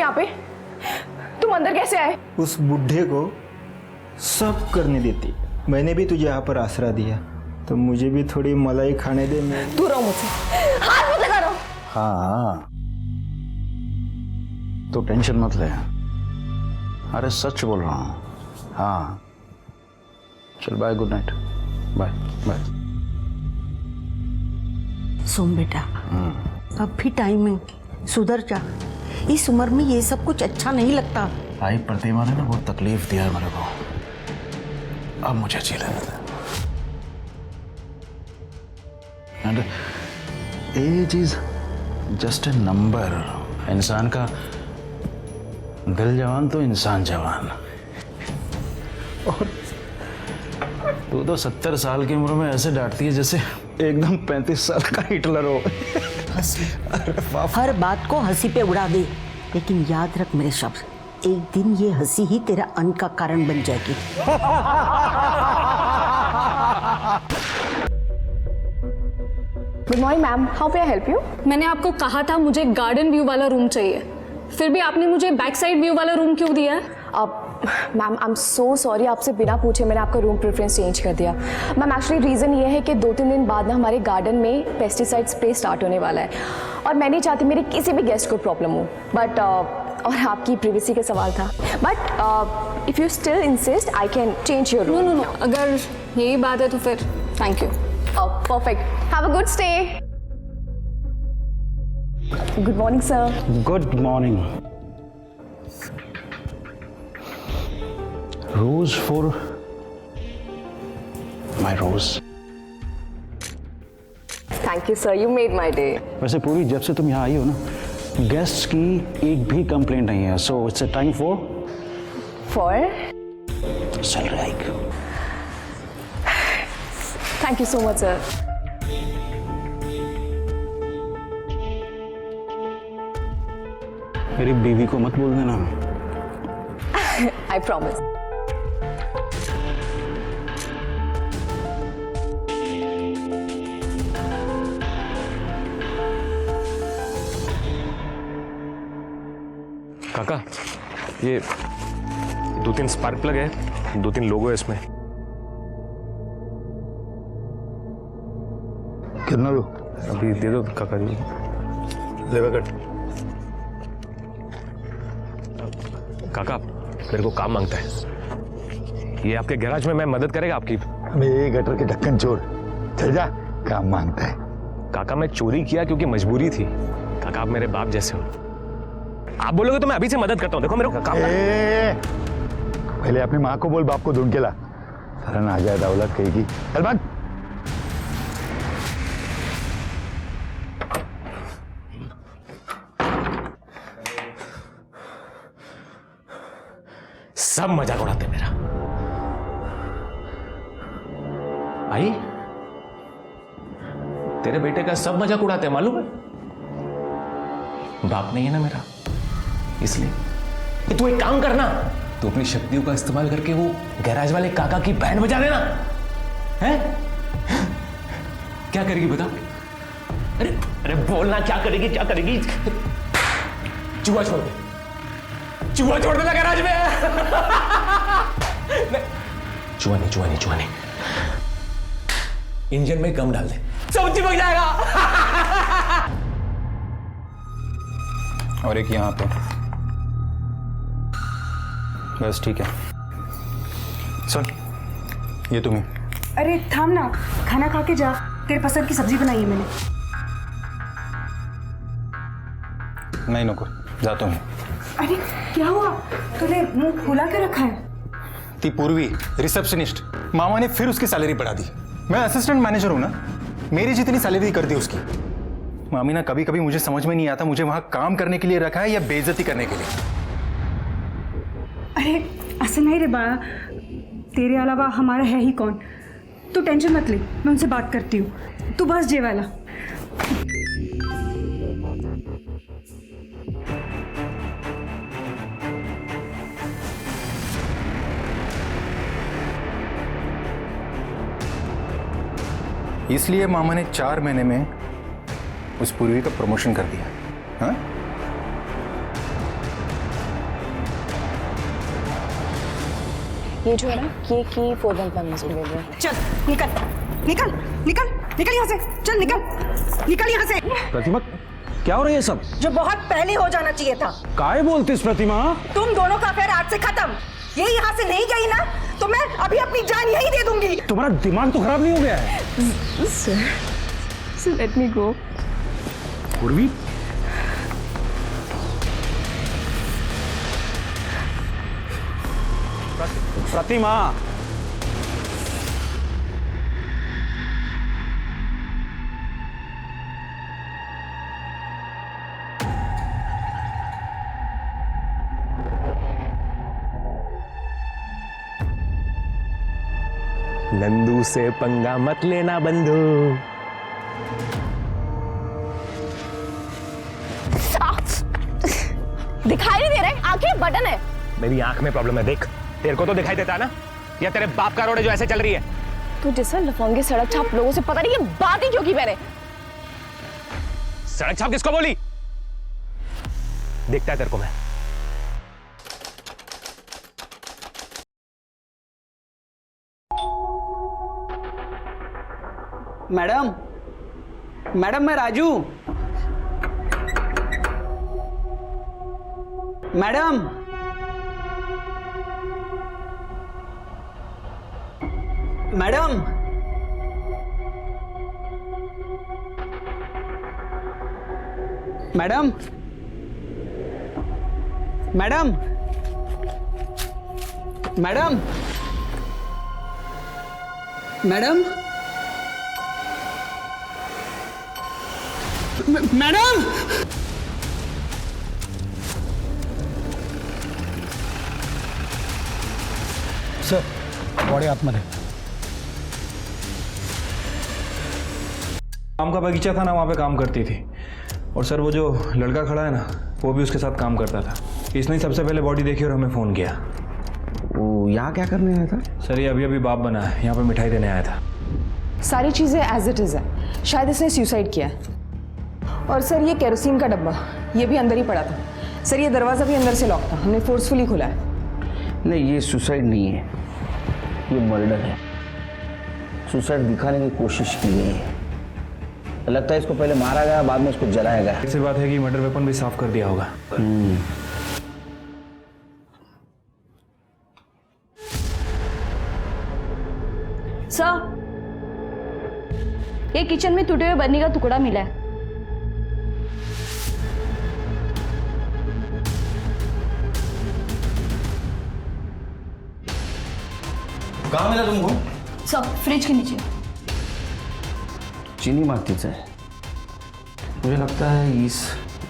यहाँ पे? तुम अंदर कैसे आए? उस बुढ़े को सब करने देती। मैंने भी तुझे यहाँ पर आसरा दिया, तो मुझे भी थोड़ी मलाई खाने दे। मैं दूर रहो मुझसे, हाथ मत लगा रहो। हाँ तो टेंशन मत ले, अरे सच बोल रहा हूँ। हाँ चल bye, good night, bye bye. सुन बेटा, अब भी टाइम है, सुधर जा। इस उम्र में ये सब कुछ अच्छा नहीं लगता। भाई प्रतिमा ने ना बहुत तकलीफ दिया है मेरे को, अब मुझे अच्छी लगता है। And age is just a number. इंसान का दिल जवान तो इंसान जवान। और तू तो 70 साल की उम्र में ऐसे डांटती है जैसे एकदम 35 साल का हिटलर हो। हंसी, हर बात को हंसी पे उड़ा दे, लेकिन याद रख मेरे शब्द, एक दिन ये हंसी ही तेरा अंत का कारण बन जाएगी। Good morning ma'am, how may I help you? मैंने आपको कहा था मुझे गार्डन व्यू वाला रूम चाहिए, फिर भी आपने मुझे बैक साइड व्यू वाला रूम क्यों दिया है? Ma'am I am so sorry, आपसे बिना पूछे मैंने आपका रूम प्रेफरेंस चेंज कर दिया। मैम एक्चुअली रीज़न ये है कि 2-3 दिन बाद ना हमारे गार्डन में पेस्टिसाइड स्प्रे स्टार्ट होने वाला है, और मैं नहीं चाहती मेरे किसी भी गेस्ट को प्रॉब्लम हो। बट और आपकी प्रिवेसी का सवाल था, but if you still insist I can change your room. No, अगर यही बात है तो फिर thank you. Perfect, have a good stay. Good morning sir. Good morning. Rose for my rose. Thank you sir, you made my day. वैसे पूरी जब से तुम यहाँ आई हो ना, गेस्ट की एक भी कंप्लेंट नहीं है, so it's a time for salary hike. Thank you so much sir. मेरी बीवी को मत बोल देना। I promise. काका, ये 2-3 स्पार्क प्लग है, 2-3 लोगो है इसमें। कितना दो? अभी दे दो काका जी। लेवा कट। काका मेरे को काम मांगता है, ये आपके गैराज में मैं मदद करेगा आपकी? ये गटर के ढक्कन छोड़, चल जा, काम मांगता है। काका मैं चोरी किया क्योंकि मजबूरी थी। काका आप मेरे बाप जैसे हो, आप बोलोगे तो मैं अभी से मदद करता हूँ। देखो मेरे को काम पहले अपनी माँ को बोल, बाप को ढूंढ के ला। सारा ना जाए दौलत कहेगी। चल भाग। सब मजाक उड़ाते मेरा। आई तेरे बेटे का सब मजाक उड़ाते हैं, मालूम है? बाप नहीं है ना मेरा, इसलिए कि तू एक काम करना, तू अपनी शक्तियों का इस्तेमाल करके वो गैराज वाले काका की बैंड बजा देना है। क्या करेगी बता? अरे अरे बोलना, क्या करेगी? क्या करेगी? चूहा छोड़ दे, चूहा छोड़ देना गैराज में। चूहा नहीं, चूहा नहीं, चूहा नहीं, इंजन में गम डाल दे, सब चिपक जाएगा। और एक यहाँ पे, बस ठीक है। सुन, ये तुम्हें। अरे थाम ना, खाना खा के जा, तेरे पसंद की सब्जी बनाई है मैंने। नहीं नुकुर, जाता हूँ। अरे क्या हुआ, तूने मुंह फुला के रखा है? ती पूर्वी रिसेप्शनिस्ट, मामा ने फिर उसकी सैलरी बढ़ा दी। मैं असिस्टेंट मैनेजर हूं ना, मेरी जितनी सैलरी कर दी उसकी। मामी ना कभी कभी मुझे समझ में नहीं आता, मुझे वहां काम करने के लिए रखा है या बेइज्जती करने के लिए। अरे ऐसा नहीं रे बा, तेरे अलावा हमारा है ही कौन। तू टेंशन मत ले, मैं उनसे बात करती हूँ, तू बस जे वाला। इसलिए मामा ने 4 महीने में उस पूर्वी का प्रमोशन कर दिया। हाँ? ये जो है ना ये की 415 मुझे ले लिया। चल निकल निकल निकल निकल यहाँ से, चल निकल निकल यहाँ से। प्रतिमा क्या हो रहा है ये सब? जो बहुत पहले हो जाना चाहिए था। काय बोलती प्रतिमा? तुम दोनों का अफेयर आज से खत्म। ये यहाँ से नहीं गई ना तो मैं अभी अपनी जान यही दे दूंगी। तुम्हारा दिमाग तो खराब नहीं हो गया है? So let me go. पूर्वी प्रतिमा नंदू से पंगा मत लेना बंधु। दिखाई नहीं दे रहा है, आंखें बटन है। मेरी आंख में प्रॉब्लम है, देख तेरे को तो दिखाई देता है ना, या तेरे बाप का रोड है जो ऐसे चल रही है? तू जिस लफंगे सड़क छाप लोगों से पता नहीं ये बात ही क्यों की मैंने। सड़क छाप किसको बोली? देखता है तेरे को मैं। मैडम मैडम मैं Raju. Madam madam madam madam madam madam madam sir body आत्मा है। आम का बगीचा था ना, वहाँ पे काम करती थी। और सर वो जो लड़का खड़ा है ना, वो भी उसके साथ काम करता था। इसने सबसे पहले बॉडी देखी और हमें फ़ोन किया। वो यहाँ क्या करने आया था? सर ये अभी अभी बाप बना है, यहाँ पे मिठाई देने आया था। सारी चीजें एज इट इज है, शायद इसने सुसाइड किया है। और सर ये केरोसिन का डब्बा ये भी अंदर ही पड़ा था। सर ये दरवाजा भी अंदर से लॉक था, हमने फोर्सफुली खोला है। नहीं ये सुसाइड नहीं है, ये मर्डर है। सुसाइड दिखाने की कोशिश की गई है। लगता है इसको पहले मारा गया, बाद में इसको जलाया गया। ऐसी बात है कि मर्डर वेपन भी साफ कर दिया होगा। सर ये किचन में टूटे हुए बर्नी का टुकड़ा मिला है। कहाँ मिला तुमको? सर फ्रिज के नीचे। चीनी मारतीच है। मुझे लगता है इस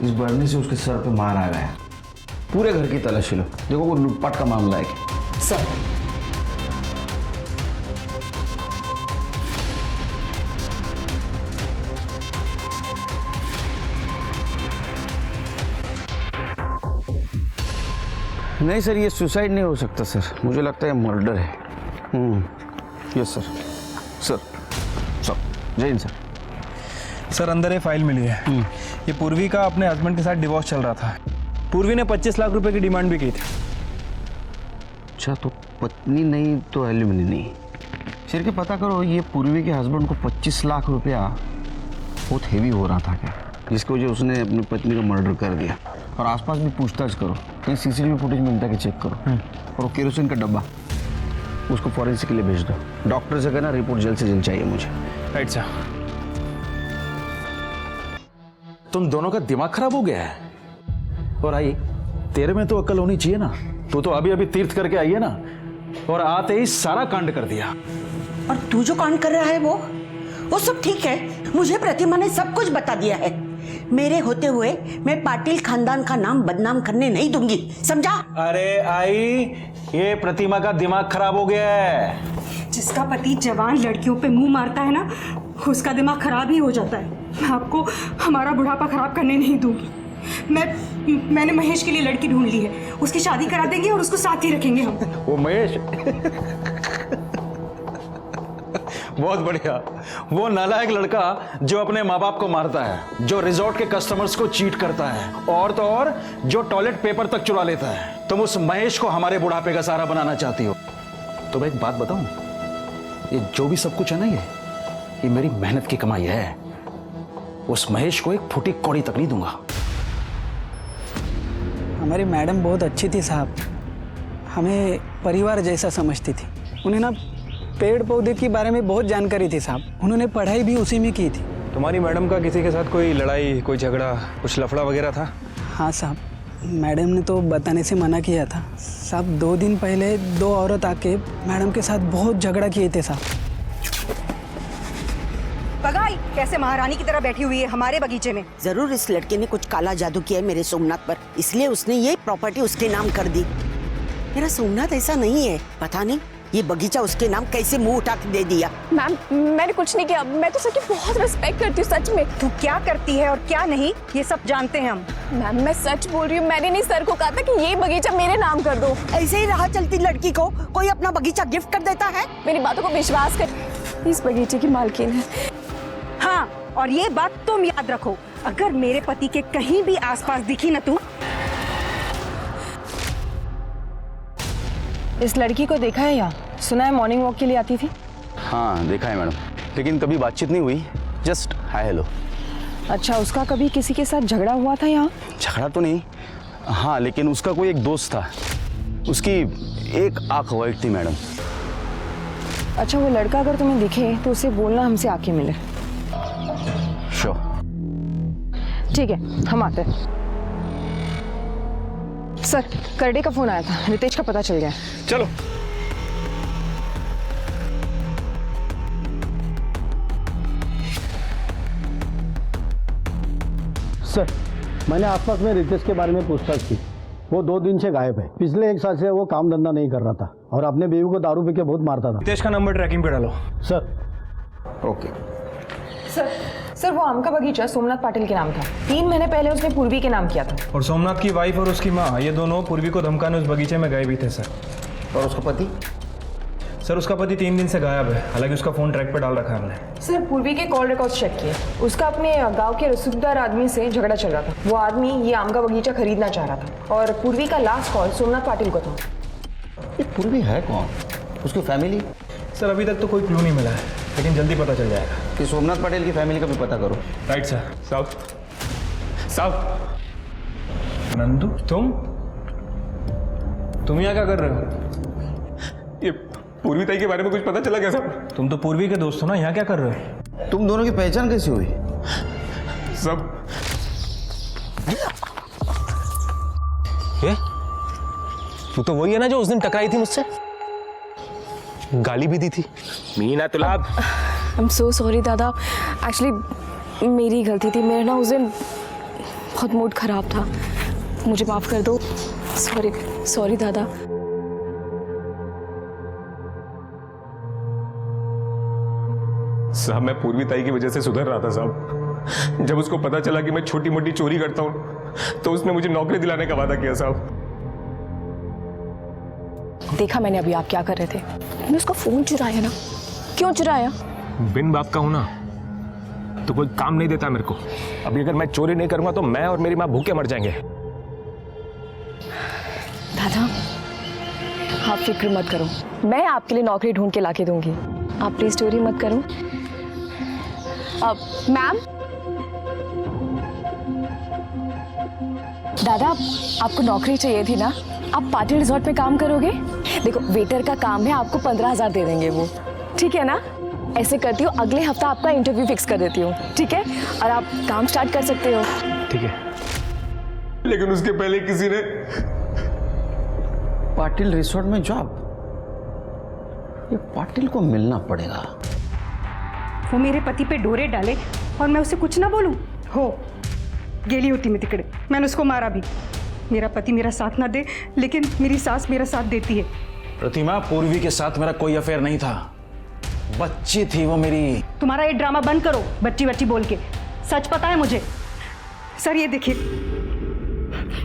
बर्नी से उसके सर पे मार आ गया। पूरे घर की तलाशी लो, देखो वो लूटपाट का मामला है कि सर नहीं सर, ये सुसाइड नहीं हो सकता सर, मुझे लगता है मर्डर है। Yes sir. सर सर जय हिंद सर। सर अंदर ये फाइल मिली है। ये पूर्वी का अपने हस्बैंड के साथ डिवोर्स चल रहा था। पूर्वी ने 25 लाख रुपए की डिमांड भी की थी। अच्छा तो पत्नी नहीं तो एलिमनी नहीं। फिर के पता करो ये पूर्वी के हस्बैंड को 25 लाख रुपया बहुत हेवी हो रहा था क्या, जिसकी वजह उसने अपनी पत्नी का मर्डर कर दिया। और आसपास भी पूछताछ करो, कहीं सीसीटीवी फुटेज मिलता है कि चेक करो। और वो केरोसिन का डब्बा उसको फॉरेंसिक के लिए भेज दो। डॉक्टर से कहना रिपोर्ट जल्द से जल्द चाहिए मुझे। Right sir. तुम दोनों का दिमाग खराब हो गया है। और आई तेरे में तो अक्ल होनी चाहिए ना। तू तो अभी अभी तीर्थ करके आई है ना, और आते ही सारा कांड कर दिया। और तू जो कांड कर रहा है वो सब ठीक है। मुझे प्रतिमा ने सब कुछ बता दिया है। मेरे होते हुए मैं पाटिल खानदान का नाम बदनाम करने नहीं दूंगी, समझा? अरे आई ये प्रतिमा का दिमाग खराब हो गया है। जिसका पति जवान लड़कियों पे मुंह मारता है ना, उसका दिमाग खराब ही हो जाता है। मैं आपको हमारा बुढ़ापा खराब करने नहीं दूंगी। मैंने महेश के लिए लड़की ढूंढ ली है, उसकी शादी करा देंगे और उसको साथ ही रखेंगे हम। वो महेश बहुत बढ़िया। वो नालायक लड़का जो अपने माँ बाप को मारता है, जो रिजॉर्ट के कस्टमर्स को चीट करता है, और तो और जो टॉयलेट पेपर तक चुरा लेता है। तुम उस महेश को हमारे बुढ़ापे का सहारा बनाना चाहती हो। तो मैं एक बात बताऊं, ये जो भी सब कुछ है ना, ये मेरी मेहनत की कमाई है। उस महेश को एक फुटी कौड़ी तक नहीं दूंगा। हमारी मैडम बहुत अच्छी थी साहब, हमें परिवार जैसा समझती थी। उन्हें ना पेड़ पौधे के बारे में बहुत जानकारी थी साहब, उन्होंने पढ़ाई भी उसी में की थी। तुम्हारी मैडम का किसी के साथ कोई लड़ाई, कोई झगड़ा, कुछ लफड़ा वगैरह था? हाँ साहब, मैडम ने तो बताने से मना किया था साहब। 2 दिन पहले 2 औरत आके मैडम के साथ बहुत झगड़ा किए थे साहब। बगाई कैसे महारानी की तरह बैठी हुई है हमारे बगीचे में। जरूर इस लड़के ने कुछ काला जादू किया है मेरे सोमनाथ पर, इसलिए उसने ये प्रॉपर्टी उसके नाम कर दी। मेरा सोमनाथ ऐसा नहीं है, पता नहीं ये बगीचा उसके नाम कैसे मुंह उठा के दे दिया। मैम मैंने कुछ नहीं किया, मैं तो सर की बहुत रिस्पेक्ट करती हूँ सच में। तू क्या करती है और क्या नहीं ये सब जानते हैं हम। मैम मैं सच बोल रही हूँ, मैंने नहीं सर को कहा था कि ये बगीचा मेरे नाम कर दो। ऐसे ही राह चलती लड़की को कोई अपना बगीचा गिफ्ट कर देता है। मेरी बातों को विश्वास कर, इस बगीचे की मालकिन है। हाँ, और ये बात तुम याद रखो, अगर मेरे पति के कहीं भी आसपास दिखी ना तू। इस लड़की को देखा है यहाँ? सुना है मॉर्निंग वॉक के लिए आती थी। हाँ देखा है मैडम, लेकिन कभी बातचीत नहीं हुई, जस्ट हाय हेलो। अच्छा, उसका कभी किसी के साथ झगड़ा हुआ था यहाँ? झगड़ा तो नहीं, हाँ लेकिन उसका कोई एक दोस्त था, उसकी एक आंख वाइट थी मैडम। अच्छा, वो लड़का अगर तुम्हें दिखे तो उसे बोलना हमसे आके मिले। श्योर। ठीक है, हम आते हैं। सर, करडे का फोन आया था, रितेश का पता चल गया। चलो। सर, मैंने आसपास में रितेश के बारे में पूछताछ की। वो 2 दिन से गायब है। पिछले 1 साल से वो काम धंधा नहीं कर रहा था और अपने बेबी को दारू पी के बहुत मारता था। रितेश का नंबर ट्रैकिंग पे डालो। सर। ओके। सर वो आम का बगीचा सोमनाथ पाटिल के नाम था। 3 महीने पहले उसने पूर्वी के नाम किया था। और सोमनाथ की वाइफ और उसकी माँ, ये दोनों पूर्वी को धमकाने उस बगीचे में गए भी थे सर। और उसका पति? सर उसका पति 3 दिन से गायब है, हालांकि उसका फोन ट्रैक पे डाल रखा है हमने। सर पूर्वी के कॉल रिकॉर्ड्स चेक किए, उसका अपने गांव के रसूखदार आदमी से झगड़ा चल रहा था। वो आदमी ये आम का बगीचा खरीदना चाह रहा था और पूर्वी का लास्ट कॉल सोमनाथ पाटिल को था। ये पूर्वी है कौन? उसकी फैमिली? सर अभी तक तो कोई क्लू नहीं मिला है, लेकिन जल्दी पता चल जाएगा। कि सोमनाथ पटेल की फैमिली का भी पता करो। Right sir. साहब नंदू, तुम यहाँ क्या कर रहे हो? ये पूर्वी ताई के बारे में कुछ पता चला क्या साहब? तुम तो पूर्वी के दोस्त हो ना, यहाँ क्या कर रहे हो? तुम दोनों की पहचान कैसे हुई? सब ये तू तो वही है ना जो उस दिन टकराई थी मुझसे, गाली भी दी थी। मीना तुलाब। आई एम सो सॉरी दादा, एक्चुअली मेरी गलती थी। मेरा ना उस दिन बहुत मूड खराब था, मुझे माफ़ कर दो। सॉरी दादा। साहब मैं पूर्वी ताई की वजह से सुधर रहा था साहब। जब उसको पता चला कि मैं छोटी मोटी चोरी करता हूँ तो उसने मुझे नौकरी दिलाने का वादा किया साहब। देखा मैंने अभी आप क्या कर रहे थे। मैंने उसका फोन चुराया ना। क्यों चुराया? बिन बाप का हूं ना तो कोई काम नहीं देता मेरे को। अभी अगर मैं चोरी नहीं करूंगा तो मैं और मेरी माँ भूखे मर जाएंगे। दादा आप फिक्र मत करो, मैं आपके लिए नौकरी ढूंढ के लाके दूंगी। आप प्लीज चोरी मत करो। मैम, दादा आपको नौकरी चाहिए थी ना, आप पाटिल रिजॉर्ट में काम करोगे? देखो वेटर का काम है, आपको 15,000 दे देंगे वो, ठीक है ना? ऐसे करती हूँ, अगले हफ्ता आपका इंटरव्यू फिक्स कर देती हूँ, ठीक है? और आप काम स्टार्ट कर सकते हो। ठीक है, लेकिन उसके पहले किसी ने पाटिल रिसोर्ट में जॉब? ये पाटिल को मिलना पड़ेगा। वो मेरे पति पे डोरे डाले और मैं उसे कुछ ना बोलूं? हो गेली होती मैं तिकड़े, मैंने उसको मारा भी। मेरा पति मेरा साथ ना दे, लेकिन मेरी सास मेरा साथ देती है। प्रतिमा, पूर्वी के साथ मेरा कोई अफेयर नहीं था, बच्ची थी वो मेरी। तुम्हारा ये ड्रामा बंद करो, बच्ची बच्ची बोल के। सच पता है मुझे। सर ये देखिए,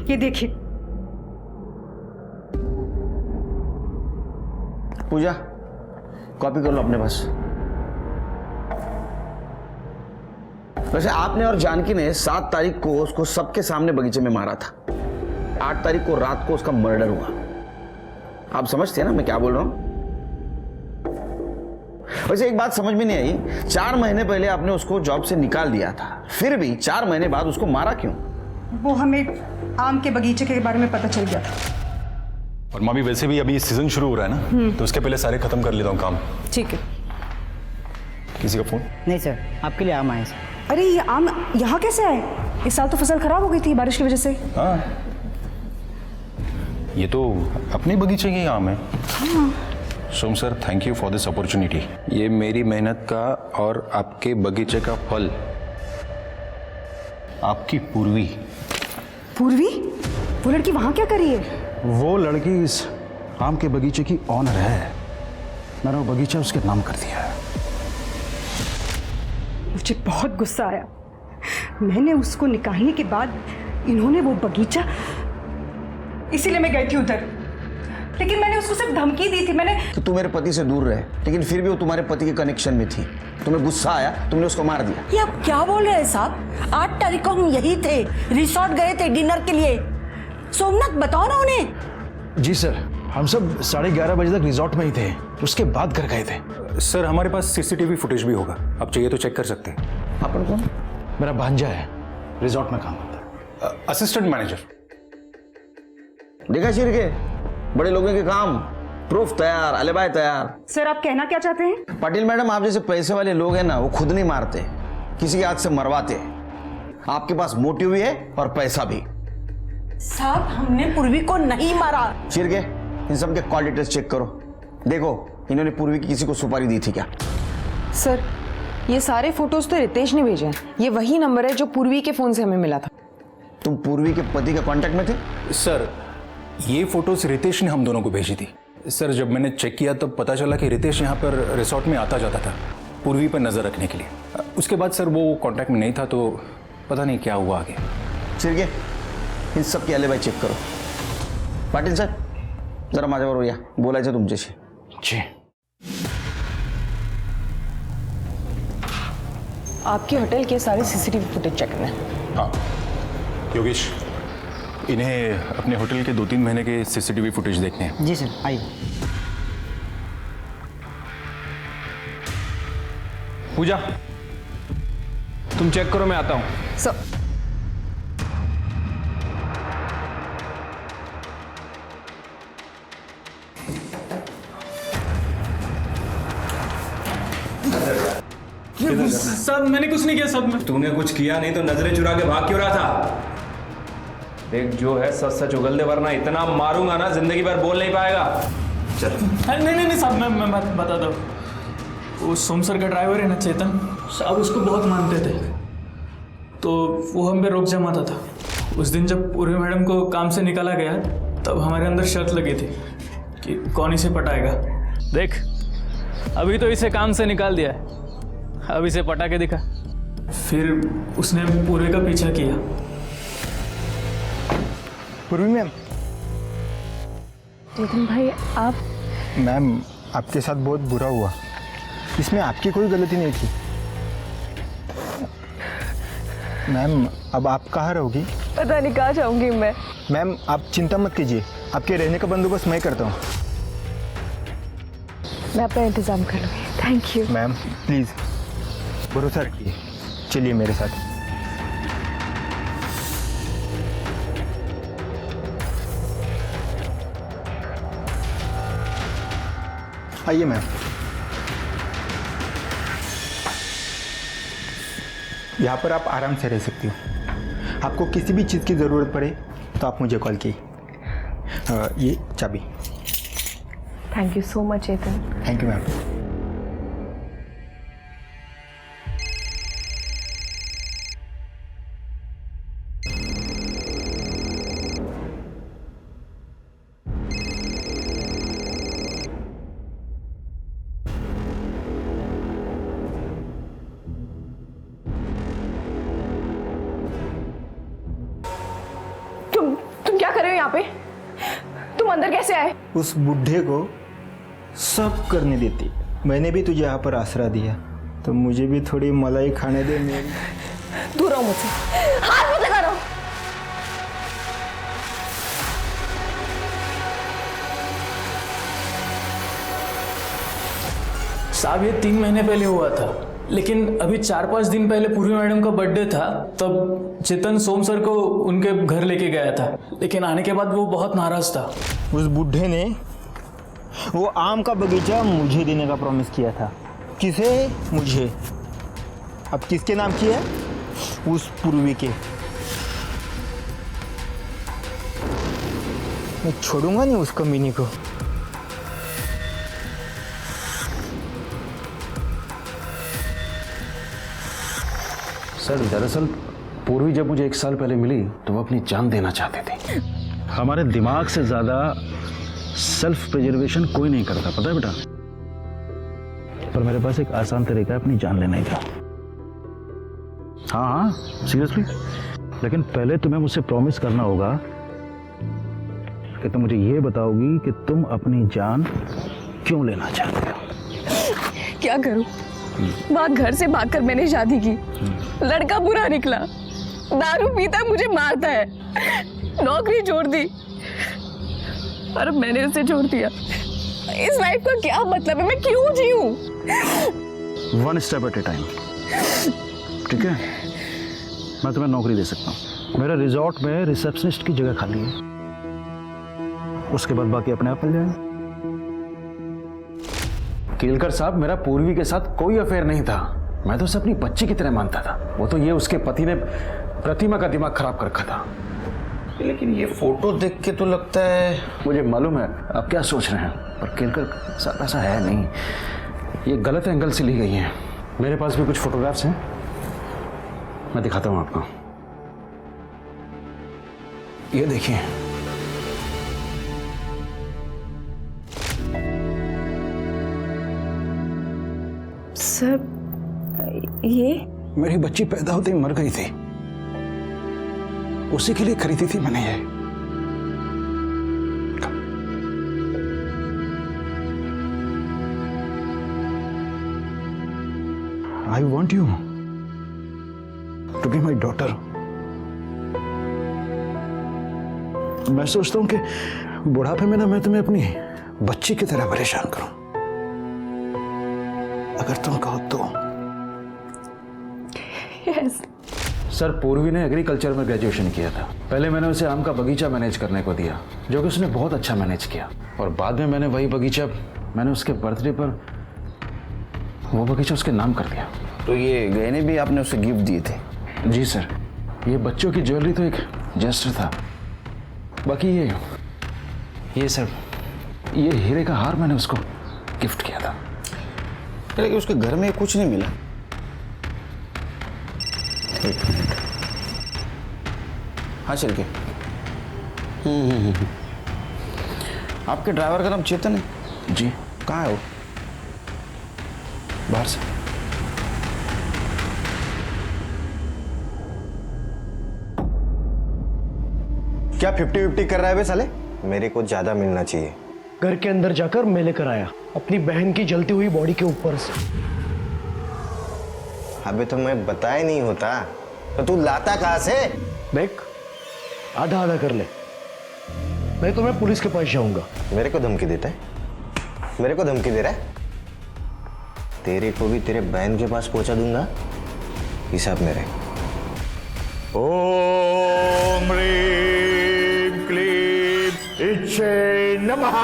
ये देखिए। पूजा कॉपी कर लो अपने पास। वैसे आपने और जानकी ने 7 तारीख को उसको सबके सामने बगीचे में मारा था। 8 तारीख को रात को उसका मर्डर हुआ। आप समझते हैं ना मैं क्या बोल रहा हूं? वैसे एक बात समझ में नहीं आई, 4 महीने पहले आपने उसको जॉब से निकाल दिया था, फिर भी 4 महीने बाद उसको मारा क्यों? वो हमें आम के बगीचे के बारे में पता चल गया था। और मामी वैसे भी अभी सीजन शुरू हो रहा है ना, तो उसके पहले सारे खत्म कर लेता हूँ काम। ठीक है। किसी का फोन? नहीं सर, आपके लिए आम आए सर। अरे ये आम यहाँ कैसे आए? इस साल तो फसल खराब हो गई थी बारिश की वजह से। हाँ, ये तो अपने बगीचे के आम है। हाँ। Som sir, thank you for this opportunity. ये मेरी मेहनत का और आपके बगीचे का फल। आपकी पूर्वी। पूर्वी? वो लड़की वहाँ क्या कर रही है? वो लड़की इस आम के बगीचे की ऑनर है। मैंने वो बगीचा उसके नाम कर दिया है। मुझे बहुत गुस्सा आया। मैंने उसको निकालने के बाद इन्होंने वो बगीचा, इसीलिए मैं गई थी उधर। लेकिन मैंने उसको सिर्फ धमकी दी थी। मैंने कि तू मेरे पति से दूर रहे, लेकिन फिर भी वो तुम्हारे पति के कनेक्शन में थी। तुम्हें गुस्सा आया, तुमने उसको मार दिया। ये आप क्या बोल रहे हैं साहब? 8 तारीख को हम यही थे, रिसोर्ट गए थे डिनर के लिए। सोमनाथ बताओ ना उन्हें। जी सर, हम सब 11:30 बजे तक रिजॉर्ट में ही थे, उसके बाद घर गए थे। सर, हमारे पास सीसीटीवी फुटेज भी होगा, आप चाहिए तो चेक कर सकते हैं। अपन कौन? मेरा भांजा है, रिजॉर्ट में काम करता है। Assistant manager. देखा शिर के बड़े लोगों के काम, प्रूफ तैयार, अलिबाई तैयार। सर, आप कहना क्या चाहते हैं? पाटिल मैडम, आप जैसे पैसे वाले लोग हैं ना, वो खुद नहीं मारते, किसी के हाथ से मरवाते। आपके पास मोटिव भी है और पैसा भी। साहब, हमने पूर्वी को नहीं मारा। शिर के इन सब के कॉल डिटेल्स चेक करो, देखो इन्होंने पूर्वी की किसी को सुपारी दी थी क्या? सर, ये सारे फोटोज तो रितेश ने भेजे हैं। ये वही नंबर है जो पूर्वी के फोन से हमें मिला था। तुम पूर्वी के पति के कांटेक्ट में थे? सर, ये फोटोज रितेश ने हम दोनों को भेजी थी। सर, जब मैंने चेक किया तब पता चला कि रितेश यहाँ पर रिसोर्ट में आता जाता था पूर्वी पर नजर रखने के लिए। उसके बाद सर वो कांटेक्ट में नहीं था, तो पता नहीं क्या हुआ आगे। शिरके इन सब की अलिबाई चेक करो। पाटिल सर, जरा माझ्याबरोबर या, बोलायचं तुमच्याशी। जी। आपके होटल के सारे सीसीटीवी फुटेज चेक करना है। हाँ योगेश, इन्हें अपने होटल के 2-3 महीने के सीसीटीवी फुटेज देखने हैं। जी सर, आइए। पूजा, तुम चेक करो, मैं आता हूँ। सर, सब मैंने कुछ नहीं किया। सब में तूने कुछ किया नहीं तो नजरें चुरा के भाग क्यों रहा था? देख, जो है सच सच उगल दे, वरना इतना मारूंगा ना जिंदगी भर बोल नहीं पाएगा। चल। नहीं साहब, मैं बताता हूँ। वो सोम सर का ड्राइवर है ना, चेतन साहब, उसको बहुत मानते थे, तो वो हम पे रोक जमाता था। उस दिन जब पूर्वी मैडम को काम से निकाला गया, तब हमारे अंदर शर्त लगी थी कि कौन इसे पटाएगा। देख, अभी तो इसे काम से निकाल दिया है, अब इसे पटा के दिखा। फिर उसने पूर्वी का पीछा किया। पूर्वी मैम। चेतन भाई, आप? मैम, आपके साथ बहुत बुरा हुआ, इसमें आपकी कोई गलती नहीं थी। मैम, अब आप कहाँ रहोगी? पता नहीं कहाँ जाऊंगी मैं। मैम, आप चिंता मत कीजिए, आपके रहने का बंदोबस्त मैं करता हूँ। मैं अपना इंतजाम कर लूँगी। Thank you. मैम प्लीज़ भरोसा रखिए, चलिए मेरे साथ। आइए मैम। यहाँ पर आप आराम से रह सकती हो। आपको किसी भी चीज़ की ज़रूरत पड़े तो आप मुझे कॉल कीजिए। ये चाबी। Thank you so much Chetan. Thank you ma'am. तुम क्या कर रहे हो यहाँ पे? तुम अंदर कैसे आए? उस बुढ़े को सब करने देती। मैंने भी तुझे यहाँ पर आसरा दिया, तो मुझे भी थोड़ी मलाई खाने दे। मेरी दूर रहो मुझसे, हाथ मत लगा रहो। साहब ये 3 महीने पहले हुआ था, लेकिन अभी 4-5 दिन पहले पूर्वी मैडम का बर्थडे था, तब चेतन सोम सर को उनके घर लेके गया था, लेकिन आने के बाद वो बहुत नाराज था। उस बुढ़े ने वो आम का बगीचा मुझे देने का प्रॉमिस किया था। किसे? मुझे। अब किसके नाम किया? उस पूर्वी के। मैं छोड़ूंगा नहीं उस कमीनी को। सर दरअसल पूर्वी जब मुझे 1 साल पहले मिली तो वो अपनी जान देना चाहते थे। हमारे दिमाग से ज्यादा सेल्फ प्रिजर्वेशन कोई नहीं करता, पता है बेटा। पर मेरे पास एक आसान तरीका है अपनी जान लेने का। हाँ सीरियसली। लेकिन पहले तुम्हें मुझसे प्रॉमिस करना होगा कि तुम मुझे ये बताओगी कि तुम अपनी जान क्यों लेना चाहते हो। क्या करूं? वहाँ घर से भागकर मैंने शादी की, लड़का बुरा निकला, दारू पीता मुझे मारता है, नौकरी छोड़ दी और मैंने उसे छोड़ दिया। इस लाइफ का क्या मतलब है? मैं क्यों जीऊं? 1 स्टेप एट ए टाइम, ठीक है? मैं तुम्हें नौकरी दे सकता हूँ। मेरे रिजॉर्ट में रिसेप्शनिस्ट की जगह खाली है, उसके बाद बाकी अपने आप मिल जाएंगे। केलकर साहब, मेरा पूर्वी के साथ कोई अफेयर नहीं था। मैं तो उसे अपनी बच्ची की तरह मानता था। वो तो ये उसके पति ने प्रतिमा का दिमाग खराब कर रखा था। लेकिन ये फोटो देख के तो लगता है। मुझे मालूम है आप क्या सोच रहे हैं, पर केलकर साहब ऐसा है नहीं। ये गलत एंगल से ली गई हैं। मेरे पास भी कुछ फोटोग्राफ्स हैं, मैं दिखाता हूँ आपको। ये देखिए, सर ये मेरी बच्ची पैदा होते ही मर गई थी, उसी के लिए खरीदी थी मैंने ये। I want you to be my daughter. मैं सोचता हूं कि बुढ़ापे में ना मैं तुम्हें अपनी बच्ची की तरह परेशान करूं। अगर तुम कहो तो। यस। सर पूर्वी ने एग्रीकल्चर में ग्रेजुएशन किया था। पहले मैंने उसे आम का बगीचा मैनेज करने को दिया, जो कि उसने बहुत अच्छा मैनेज किया। और बाद में मैंने वही बगीचा, मैंने उसके बर्थडे पर वो बगीचा उसके नाम कर दिया। तो ये गहने भी आपने उसे गिफ्ट दिए थे? जी सर, ये बच्चों की ज्वेलरी तो एक जेस्टर था। बाकी ये सर, ये हीरे का हार मैंने उसको गिफ्ट किया था। लेकिन उसके घर में कुछ नहीं मिला। हाँ चल के। आपके ड्राइवर का नाम चेतन है? जी। कहाँ है वो? बाहर से। क्या 50-50 कर रहा है बे साले? मेरे को ज्यादा मिलना चाहिए। घर के अंदर जाकर मैं लेकर आया अपनी बहन की जलती हुई बॉडी के ऊपर से। अबे तो मैं बताया नहीं होता तो तू लाता कहाँ से? देख, आधा आधा कर ले, मैं तुम्हें पुलिस के पास जाऊंगा। मेरे को धमकी देता है? मेरे को धमकी दे रहा है? तेरे को भी तेरे बहन के पास पहुंचा दूंगा, हिसाब मेरे। ओम ह्रीं क्लीं इच्छे नमः।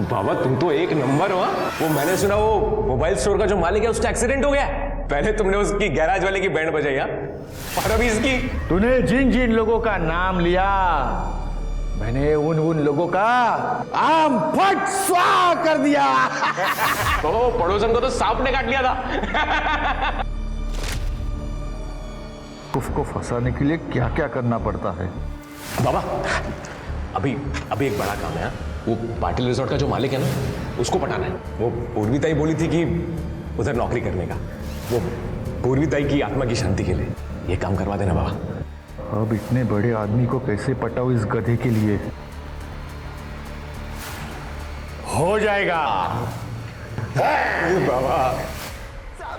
बाबा तुम तो एक नंबर हो। वो मैंने सुना वो मोबाइल स्टोर का जो मालिक है उसका एक्सीडेंट हो गया। पहले तुमने उसकी गैराज वाले की बैंड बजाई और अभी इसकी। तूने जिन जिन लोगों का नाम लिया, मैंने उन लोगों का आम फट स्वाहा कर दिया। बाबा वो पड़ोसन को तो सांप ने काट लिया था। उसको फंसाने के लिए क्या क्या करना पड़ता है बाबा? अभी एक बड़ा काम है। वो पाटिल रिजॉर्ट का जो मालिक है ना, उसको पटाना है। वो पूर्वीताई बोली थी कि उधर नौकरी करने का, वो पूर्वीताई की आत्मा की शांति के लिए ये काम करवा देना बाबा। अब इतने बड़े आदमी को कैसे पटाओ इस गधे के लिए? हो जाएगा। बाबा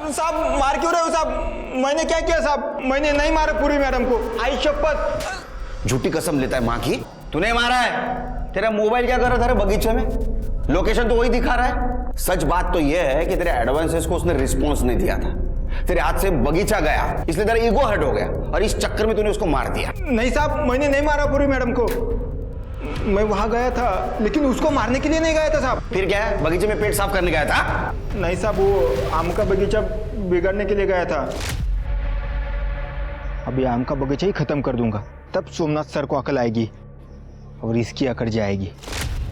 साहब मार क्यों रहे हो साहब? मैंने क्या किया साहब? मैंने नहीं मारा पूरी मैडम को, आई शपथ। झूठी कसम लेता है माँ की। तूने मारा है? तेरा मोबाइल क्या कर रहा था रे बगीचे में? लोकेशन तो वही दिखा रहा है। सच बात तो यह है कि तेरे एडवांसेस को उसने रिस्पॉन्स नहीं दिया था। तेरे हाथ से बगीचा गया, इसलिए तेरा ईगो हर्ट हो गया और इस चक्कर में तूने उसको मार दिया। नहीं साहब, मैंने नहीं मारा पूर्वी मैडम को। मैं वहां गया था, लेकिन उसको मारने के लिए नहीं गया था साहब। फिर क्या है, बगीचे में पेट साफ करने गया था? नहीं साहब, वो आम का बगीचा बिगाड़ने के लिए गया था। अभी आम का बगीचा ही खत्म कर दूंगा, तब सोमनाथ सर को अकल आएगी और इसकी अकड़ जाएगी।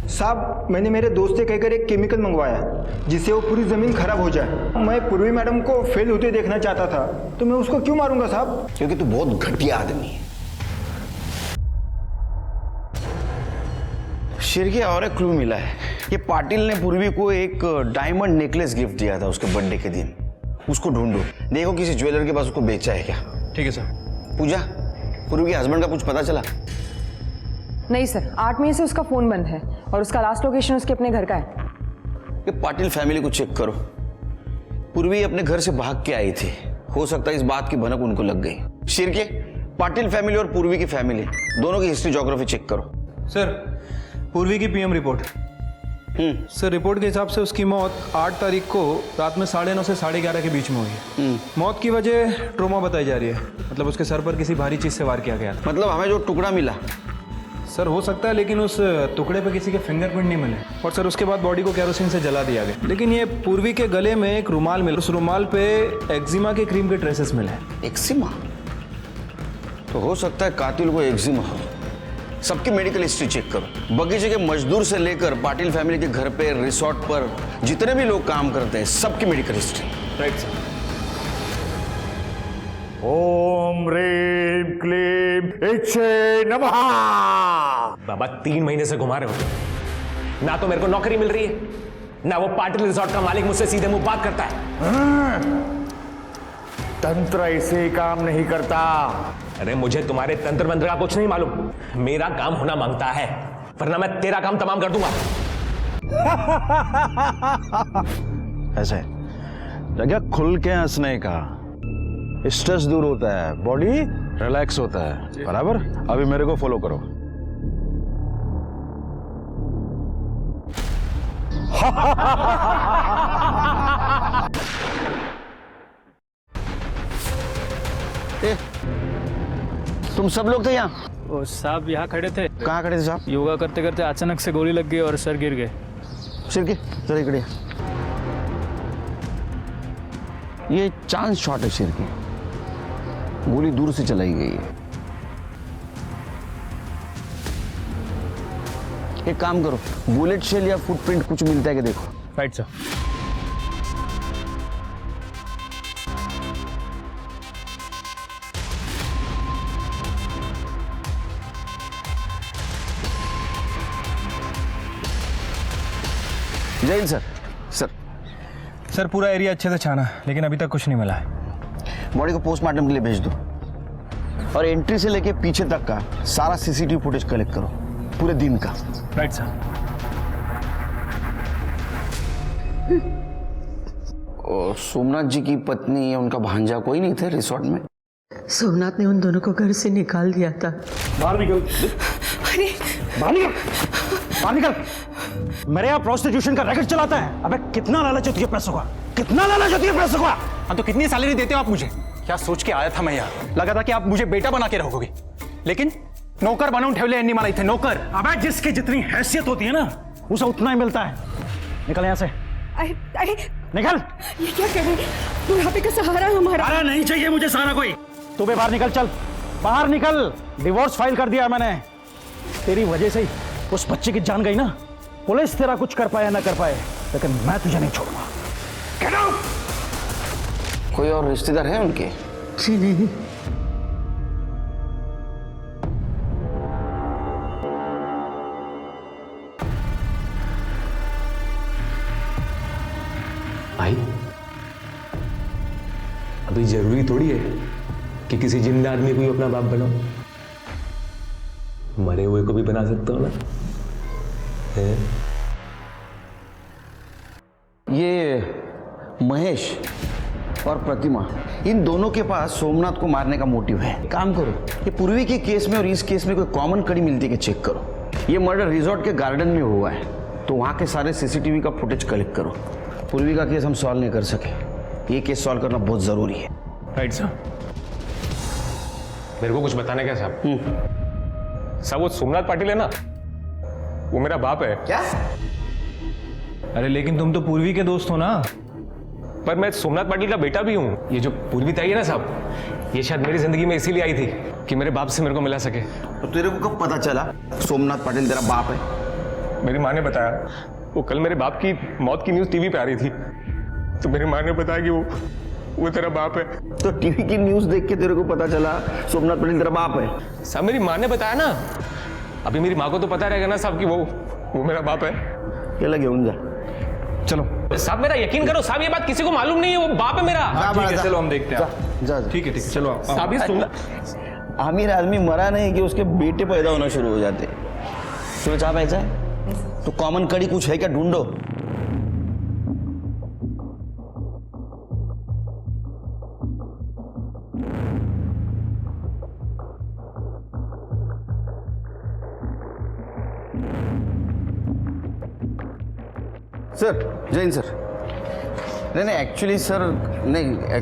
साहब, मैंने मेरे दोस्त से कहकर एक केमिकल मंगवाया जिससे वो पूरी जमीन खराब हो जाए। मैं पूर्वी मैडम को फेल होते देखना चाहता था, तो मैं उसको क्यों मारूंगा साहब? क्योंकि तू बहुत घटिया आदमी है। शिरके, और एक क्लू मिला है। ये पाटिल ने पूर्वी को एक डायमंड नेकलेस गिफ्ट दिया था उसके बर्थडे के दिन। उसको ढूंढो, देखो किसी ज्वेलर के पास उसको बेचा है क्या। ठीक है सर। पूजा, पूर्वी के हस्बैंड का कुछ पता चला? नहीं सर, 8 मई से उसका फ़ोन बंद है और उसका लास्ट लोकेशन उसके अपने घर का है। ये पाटिल फैमिली को चेक करो। पूर्वी अपने घर से भाग के आई थी, हो सकता है इस बात की भनक उनको लग गई। शिरके, पाटिल फैमिली और पूर्वी की फैमिली दोनों की हिस्ट्री ज्योग्राफी चेक करो। सर, पूर्वी की पीएम रिपोर्ट। सर, रिपोर्ट के हिसाब से उसकी मौत 8 तारीख को रात में 9:30 से 11:30 के बीच में हुई है। मौत की वजह ट्रोमा बताई जा रही है, मतलब उसके सर पर किसी भारी चीज से वार किया गया। मतलब हमें जो टुकड़ा मिला? सर, हो सकता है, लेकिन उस टुकड़े पे किसी के फिंगरप्रिंट नहीं मिले और सर उसके बाद बॉडी को केरोसिन से जला दिया गया। लेकिन ये पूर्वी के गले में एक रुमाल मिला, उस रुमाल पे एक्जिमा के क्रीम के ट्रेसेस मिले। एक्जिमा? तो हो सकता है कातिल को एक्जिमा हो। सबकी मेडिकल हिस्ट्री चेक करो। बगीचे के मजदूर से लेकर पाटिल फैमिली के घर पे, रिसोर्ट पर जितने भी लोग काम करते हैं, सबकी मेडिकल हिस्ट्री। Right sir. ओम ह्रीम क्लीम इच्छे नमः। बाबा 3 महीने से घुमा रहे हो, ना तो मेरे को नौकरी मिल रही है, ना वो पाटिल रिसोर्ट का मालिक मुझसे सीधे मुंह बात करता है। तंत्र ऐसे काम नहीं करता। अरे मुझे तुम्हारे तंत्र मंत्र का कुछ नहीं मालूम। मेरा काम होना मांगता है, वरना मैं तेरा काम तमाम कर दूंगा। ऐसे जगह खुल के हंसने का, स्ट्रेस दूर होता है, बॉडी रिलैक्स होता है। बराबर? अभी मेरे को फॉलो करो। तुम सब लोग थे यहाँ? वो साहब यहाँ खड़े थे। कहाँ खड़े थे साहब? योगा करते करते अचानक से गोली लग गई और सर गिर गए। शिरके, जरा इकड़े। ये चांस शॉट है शिरके, गोली दूर से चलाई गई है। एक काम करो, बुलेट शेल या फुटप्रिंट कुछ मिलता है कि देखो। Right sir. जय हिंद सर। सर, पूरा एरिया अच्छे से छाना, लेकिन अभी तक कुछ नहीं मिला है। बॉडी को पोस्टमार्टम के लिए भेज दो और एंट्री से लेके पीछे तक का सारा सीसीटीवी फुटेज कलेक्ट करो, पूरे दिन का। Right sir. और सोमनाथ जी की पत्नी या उनका भांजा कोई नहीं थे रिसोर्ट में? सोमनाथ ने उन दोनों को घर से निकाल दिया था। बाहर निकल। अरे बाहर निकल, बाहर निकल। मेरे यहाँ प्रोस्टिट्यूशन का रैकेट चलाता है। अबे कितना लालच होती है पैसों का, कितना लालच होती है पैसों का। हाँ, तो कितनी सैलरी देते हो आप मुझे? क्या सोच के आया था मैं यहाँ? लगा था कि आप मुझे बेटा बना के रखोगे, लेकिन नौकर बनूं ठेवले एन्नी मला इथे नौकर। अबे जिसकी जितनी हैसियत होती है ना, उसे उतना ही मिलता है। निकल यहाँ से। अरे निकल। ये क्या कर रहे हैं? बुढ़ापे का सहारा हमारा। अरे नहीं चाहिए मुझे सहारा कोई। तू भी बाहर निकल, चल बाहर निकल। डिवोर्स फाइल कर दिया मैंने। तेरी वजह से ही उस बच्चे की जान गई ना। पुलिस तेरा कुछ कर पाए ना कर पाए, लेकिन मैं तुझे नहीं छोड़ूंगा। Get out! कोई और रिश्तेदार है उनके? जी नहीं। भाई, अभी जरूरी थोड़ी है कि किसी जिंदा आदमी को ही अपना बाप बनाओ। मरे हुए को भी बना सकता हो ना। ये महेश और प्रतिमा, इन दोनों के पास सोमनाथ को मारने का मोटिव है। काम करो, ये पूर्वी के केस में और इस केस में कोई कॉमन कड़ी मिलती है कि चेक करो। ये मर्डर रिजॉर्ट के गार्डन में हुआ है, तो वहाँ के सारे सीसीटीवी का फुटेज कलेक्ट करो। पूर्वी का केस हम सॉल्व नहीं कर सके, ये केस सॉल्व करना बहुत ज़रूरी है। Right sir. मेरे को कुछ बताने क्या साहब? साहब वो सोमनाथ पाटिल है ना, वो मेरा बाप है। क्या? अरे लेकिन तुम तो पूर्वी के दोस्त हो ना। पर मैं सोमनाथ पाटिल का बेटा भी हूँ। ये जो पूर्वी ताई है ना साहब, ये शायद मेरी जिंदगी में इसीलिए आई थी कि मेरे बाप से मेरे को मिला सके। तो तेरे को कब पता चला सोमनाथ पाटिल तेरा बाप है? मेरी माँ ने बताया। वो कल मेरे बाप की मौत की न्यूज़ टीवी पे आ रही थी, तो मेरी माँ ने बताया कि वो तेरा बाप है। तो टीवी की न्यूज़ देख के तेरे को पता चला सोमनाथ पाटिल तेरा बाप है? साहब मेरी माँ ने बताया ना। अभी मेरी माँ को तो पता रहेगा ना साहब कि वो मेरा बाप है। क्या लगे उनका? चलो साहब मेरा यकीन करो साहब, ये बात किसी को मालूम नहीं है, वो बाप है मेरा। ठीक है चलो हम देखते हैं। जा ठीक है चलो आओ। साहब ये सुन, आमिर आदमी मरा नहीं कि उसके बेटे पैदा होना शुरू हो जाते। तुम्हें चाह पैसा है तो कॉमन कड़ी कुछ है क्या, ढूंढो। सर जय हिंद सर। नहीं एक्चुअली सर,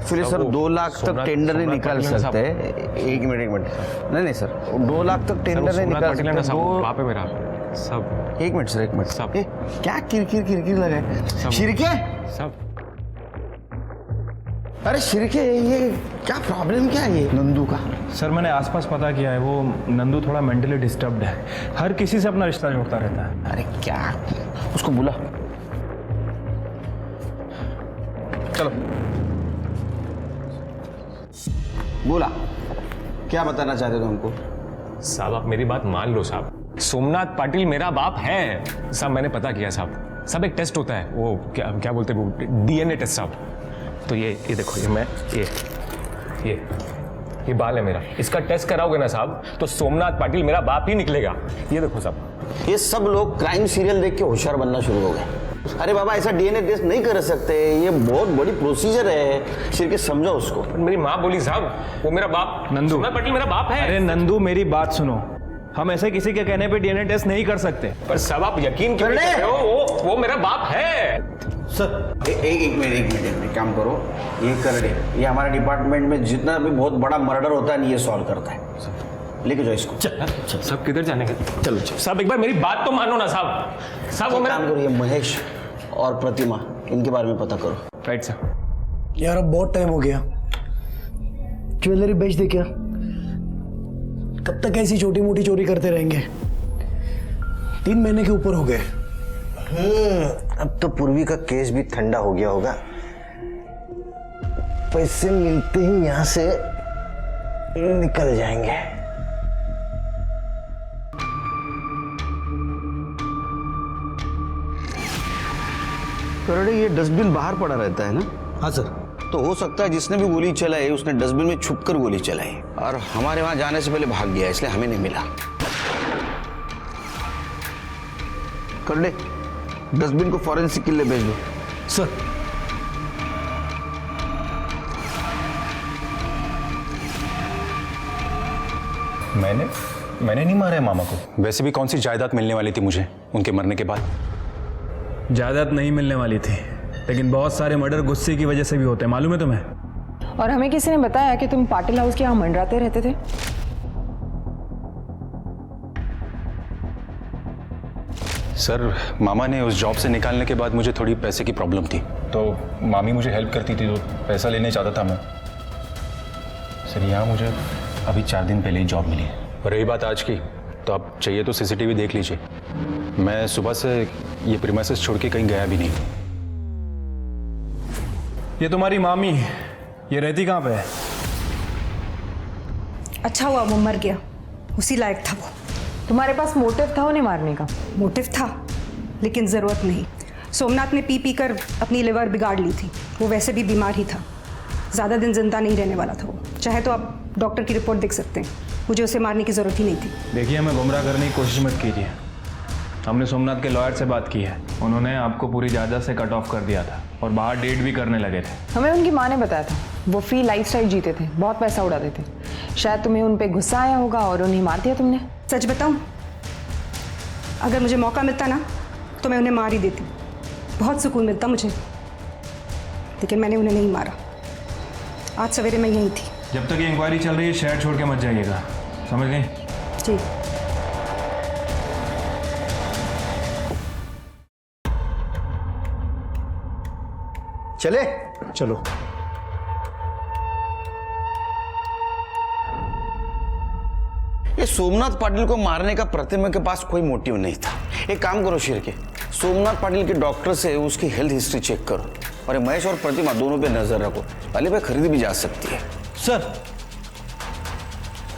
सर 2 लाख तक टेंडर नहीं निकाल सकते। एक मिनट। नहीं सर 2 लाख तक टेंडर नहीं निकाल सकते। बाप है मेरा सब। एक मिनट सब। क्या किरकिर लगा है? शिरके सब। अरे शिरके, ये क्या प्रॉब्लम क्या है ये नंदू का? सर मैंने आसपास पता किया है, वो नंदू थोड़ा मेंटली डिस्टर्ब्ड है, हर किसी से अपना रिश्ता जोड़ता रहता है। अरे क्या, उसको बुला। चलो बोला, क्या बताना चाहते थे हमको? साहब आप मेरी बात मान लो साहब, सोमनाथ पाटिल मेरा बाप है साहब। मैंने पता किया साहब। सब एक टेस्ट होता है, वो क्या बोलते हैं, वो डीएनए टेस्ट साहब। तो ये देखो, ये बाल है मेरा, इसका टेस्ट कराओगे ना साहब तो सोमनाथ पाटिल मेरा बाप ही निकलेगा। ये देखो साहब। ये सब लोग क्राइम सीरियल देख के होशियार बनना शुरू हो गए। अरे बाबा ऐसा डीएनए टेस्ट नहीं कर सकते, ये बहुत बड़ी प्रोसीजर है। सिर्फ समझो उसको। मेरी माँ बोली साहब वो मेरा बाप, नंदू सोमनाथ पाटिल मेरा बाप है। अरे नंदू मेरी बात सुनो, हम ऐसे किसी के कहने पे डीएनए टेस्ट नहीं कर सकते। पर साहब आप यकीन क्यों नहीं कर रहे हो? वो मेरा बाप है सर। एक मिनट काम करो, ये कर दे। ये हमारे डिपार्टमेंट में जितना भी बहुत बड़ा मर्डर होता है ये सॉल्व करता है। लेके जाओ इसको। चल सब किधर जाने के? चलो साहब एक बार मेरी बात तो मानो ना साहब। वो मेरा काम करो, ये महेश और प्रतिमा इनके बारे में पता करो। Right sir. यार अब बहुत टाइम हो गया, ज्वेलरी बेच दे क्या? कब तक ऐसी छोटी मोटी चोरी करते रहेंगे? 3 महीने के ऊपर हो गए। अब तो पूर्वी का केस भी ठंडा हो गया होगा। पैसे मिलते ही यहां से निकल जाएंगे। करोड़े, ये डस्टबिन बाहर पड़ा रहता है ना? हाँ सर। तो हो सकता है जिसने भी गोली चलाई उसने डस्टबिन में छुपकर गोली चलाई और हमारे वहां जाने से पहले भाग गया, इसलिए हमें नहीं मिला। करोड़े, डस्टबिन को फॉरेंसिक के लिए भेज दो। सर। मैंने नहीं मारा है मामा को। वैसे भी कौन सी जायदाद मिलने वाली थी मुझे उनके मरने के बाद? जायदाद नहीं मिलने वाली थी, लेकिन बहुत सारे मर्डर गुस्से की वजह से भी होते हैं, मालूम है तुम्हें? और हमें किसी ने बताया कि तुम पाटिल हाउस के यहाँ मंडराते रहते थे। सर मामा ने उस जॉब से निकालने के बाद मुझे थोड़ी पैसे की प्रॉब्लम थी, तो मामी मुझे हेल्प करती थी, तो पैसा लेने चाहता था मैं। सर यहाँ मुझे अभी 4 दिन पहले ही जॉब मिली है। और रही बात आज की, तो आप चाहिए तो सीसीटीवी देख लीजिए। मैं सुबह से ये प्रीमाइसेस छोड़ के कहीं गया भी नहीं। ये तुम्हारी मामी, ये रहती कहाँ पे है? अच्छा हुआ वो मर गया, उसी लायक था वो। तुम्हारे पास मोटिव था उन्हें मारने का? मोटिव था, लेकिन ज़रूरत नहीं। सोमनाथ ने पी कर अपनी लिवर बिगाड़ ली थी, वो वैसे भी बीमार ही था, ज़्यादा दिन जिंदा नहीं रहने वाला था वो। चाहे तो आप डॉक्टर की रिपोर्ट देख सकते हैं, मुझे उसे मारने की ज़रूरत ही नहीं थी। देखिए हमें गुमराह करने की कोशिश मत कीजिए। हमने सोमनाथ के लॉयर से बात की है, उन्होंने आपको पूरी जायदाद से कट ऑफ कर दिया था और बाहर डेट भी करने लगे थे। हमें उनकी माँ ने बताया था, वो फ्री लाइफस्टाइल जीते थे, बहुत पैसा उड़ाते थे। शायद तुम्हें उन पे गुस्सा आया होगा और उन्हें मार दिया तुमने। सच बताऊं, अगर मुझे मौका मिलता ना तो मैं उन्हें मार ही देती, बहुत सुकून मिलता मुझे। लेकिन मैंने उन्हें नहीं मारा। आज सवेरे मैं यहीं थी। जब तक ये इंक्वायरी चल रही है शहर छोड़ के मत जाइएगा, समझ गए? जी। चले चलो। ये सोमनाथ पाटिल को मारने का प्रतिमा के पास कोई मोटिव नहीं था। एक काम करो शेर के, सोमनाथ पाटिल के डॉक्टर से उसकी हेल्थ हिस्ट्री चेक करो और ये महेश और प्रतिमा दोनों पे नजर रखो। पहले पे खरीदी भी जा सकती है। सर,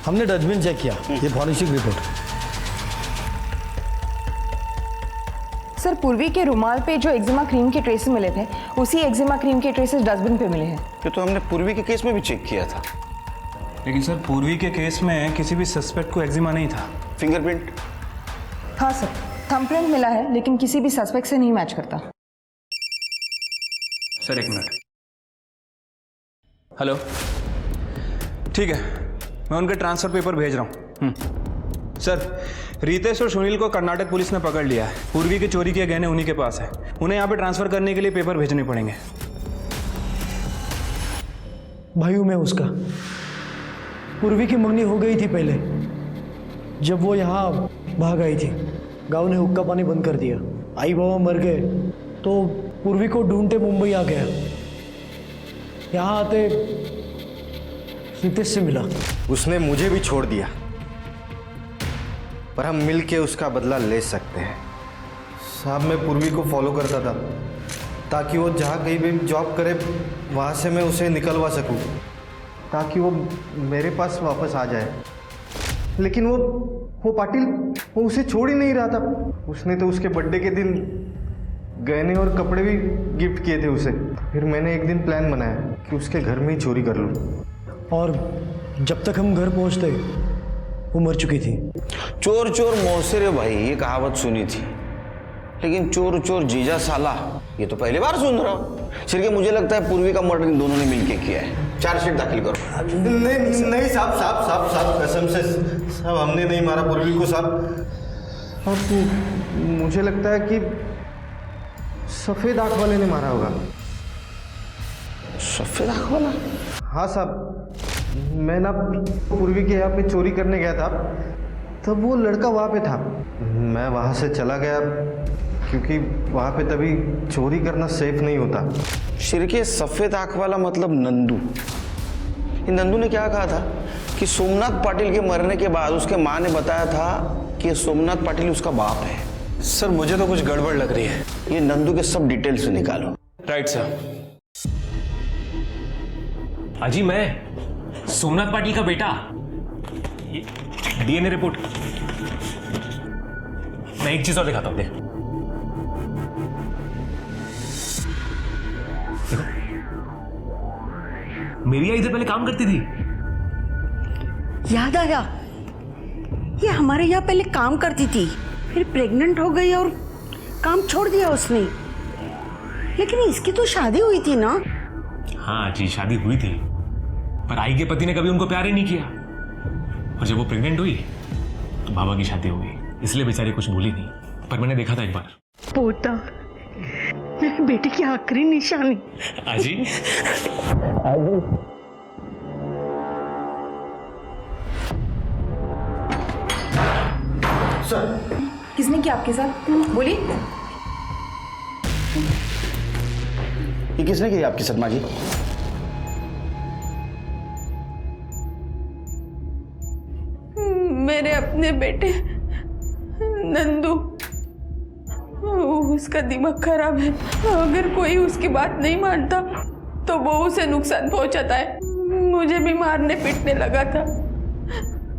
हमने डस्टबिन चेक किया, ये फॉरेंसिक रिपोर्ट। सर, पूर्वी के रुमाल पे जो एक्जिमा क्रीम के ट्रेसेस मिले थे, उसी एक्जिमा क्रीम के ट्रेसेस डस्टबिन पे मिले हैं। ये तो हमने पूर्वी के केस में भी चेक किया था। लेकिन सर पूर्वी के केस में किसी भी सस्पेक्ट को एक्जिमा नहीं था। फिंगरप्रिंट? हाँ सर, थंबप्रिंट मिला है लेकिन किसी भी सस्पेक्ट से नहीं मैच करता। सर एक मिनट। हेलो, ठीक है, मैं उनके ट्रांसफर पेपर भेज रहा हूँ। सर, रितेश और सुनील को कर्नाटक पुलिस ने पकड़ लिया है। पूर्वी के चोरी किए गहने उन्हीं के पास है। उन्हें यहाँ पे ट्रांसफर करने के लिए पेपर भेजने पड़ेंगे। भाई हूँ मैं उसका। पूर्वी की मंगनी हो गई थी पहले, जब वो यहाँ भाग आई थी। गांव ने हुक्का पानी बंद कर दिया, आई बाबा मर गए, तो पूर्वी को ढूंढते मुंबई आ गया। यहाँ आते रितेश से मिला। उसने मुझे भी छोड़ दिया, पर हम मिल के उसका बदला ले सकते हैं। साहब, मैं पूर्वी को फॉलो करता था ताकि वो जहाँ कहीं भी जॉब करे वहाँ से मैं उसे निकलवा सकूँ, ताकि वो मेरे पास वापस आ जाए। लेकिन वो पाटिल, वो उसे छोड़ ही नहीं रहा था। उसने तो उसके बर्थडे के दिन गहने और कपड़े भी गिफ्ट किए थे उसे। फिर मैंने एक दिन प्लान बनाया कि उसके घर में ही चोरी कर लूँ। और जब तक हम घर पहुँचते वो मर चुकी थी। चोर चोर मौसेरे भाई, ये कहावत सुनी थी, लेकिन चोर चोर जीजा साला ये तो पहली बार सुन रहा हूँ। सिर्फ मुझे लगता है पूर्वी का मर्डर इन दोनों ने मिलके किया है। चार्जशीट दाखिल करो। नहीं साहब, कसम से साहब, हमने नहीं मारा पूर्वी को साहब। मुझे लगता है कि सफेद आंख वाले ने मारा होगा। सफेद आंख वाला? हाँ साहब, मैं ना पूर्वी के यहाँ पे चोरी करने गया था, तब वो लड़का वहाँ पे था। मैं वहाँ से चला गया क्योंकि वहाँ पे तभी चोरी करना सेफ नहीं होता। शिरके, सफेद आंख वाला मतलब नंदू। ये नंदू ने क्या कहा था कि सोमनाथ पाटिल के मरने के बाद उसके माँ ने बताया था कि सोमनाथ पाटिल उसका बाप है। सर मुझे तो कुछ गड़बड़ लग रही है। ये नंदू के सब डिटेल्स निकालो। Right sir. अजी, मैं सोमनाथ पाटिल का बेटा। DNA report. मैं एक चीज और दिखाता हूं। देखो, मेरी यहाँ इधर पहले काम करती थी। याद आया, ये हमारे यहाँ पहले काम करती थी, फिर प्रेग्नेंट हो गई और काम छोड़ दिया उसने। लेकिन इसकी तो शादी हुई थी ना? हाँ जी, शादी हुई थी, पर आई के पति ने कभी उनको प्यार ही नहीं किया। और जब वो प्रेग्नेंट हुई तो बाबा की शादी हो गई, इसलिए बेचारी कुछ भूली नहीं। पर मैंने देखा था एक बार। पोता, मेरे बेटे की आखिरी निशानी। आजी, सर, किसने किया आपके साथ? बोलिए। ये किसने किया आपके साथ माँ जी? मेरे अपने बेटे नंदू, उसका दिमाग खराब है। अगर कोई उसकी बात नहीं मानता तो वो उसे नुकसान पहुंचाता है। मुझे भी मारने पीटने लगा था।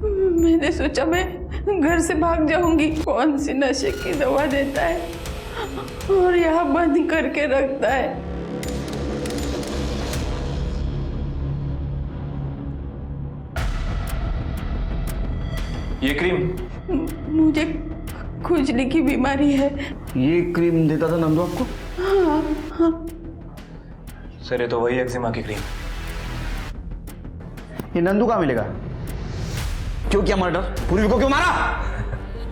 मैंने सोचा मैं घर से भाग जाऊंगी। कौन सी नशे की दवा देता है और यहाँ बंद करके रखता है। ये क्रीम? मुझे खुजली की बीमारी है। ये क्रीम देता था नंदू आपको? हाँ हाँ। सर ये तो वही एक्जिमा की क्रीम। ये नंदू कहाँ मिलेगा? क्यों किया मर्डर? पूर्वी को क्यों मारा?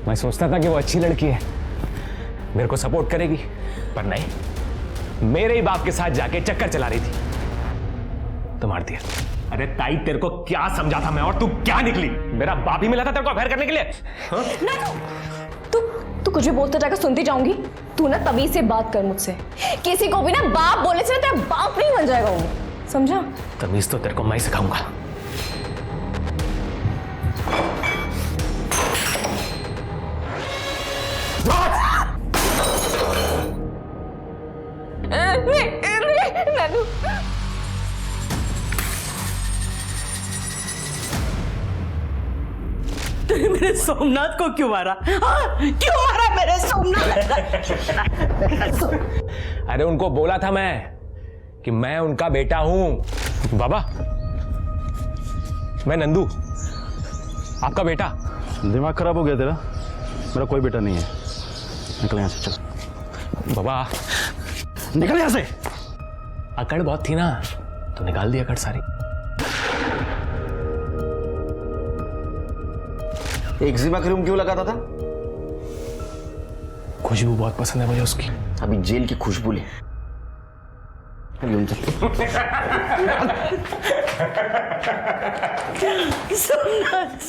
मैं सोचता था कि वो अच्छी लड़की है, मेरे को सपोर्ट करेगी, पर नहीं, मेरे ही बाप के साथ जाके चक्कर चला रही थी तो मार दिया। अरे ताई, तेरे को क्या समझा था मैं, और तू क्या निकली? मेरा बाप ही मिला था तेरे को अफेयर करने के लिए। हाँ? तू कुछ भी बोलता जाकर सुनती जाऊंगी। तू ना तभी से बात कर मुझसे। किसी को भी ना बाप बोले से तेरा बाप नहीं बन जाएगा वो, समझा? तमीज तो तेरे को मैं सिखाऊंगा। नानू, तूने मेरे सोमनाथ को क्यों मारा? हाँ? क्यों मारा मेरे सोमनाथ? अरे उनको बोला था मैं कि मैं उनका बेटा हूं। बाबा, मैं नंदू, आपका बेटा। दिमाग खराब हो गया तेरा? मेरा कोई बेटा नहीं है। निकल यहाँ से, चल। बाबा निकल यहाँ से। अकड़ बहुत थी ना, तो निकाल दी अकड़ सारी। एक्जिमा क्रीम क्यों लगाता था? खुशबू बहुत पसंद है मुझे उसकी। अभी जेल की खुशबू ले। सोमनाथ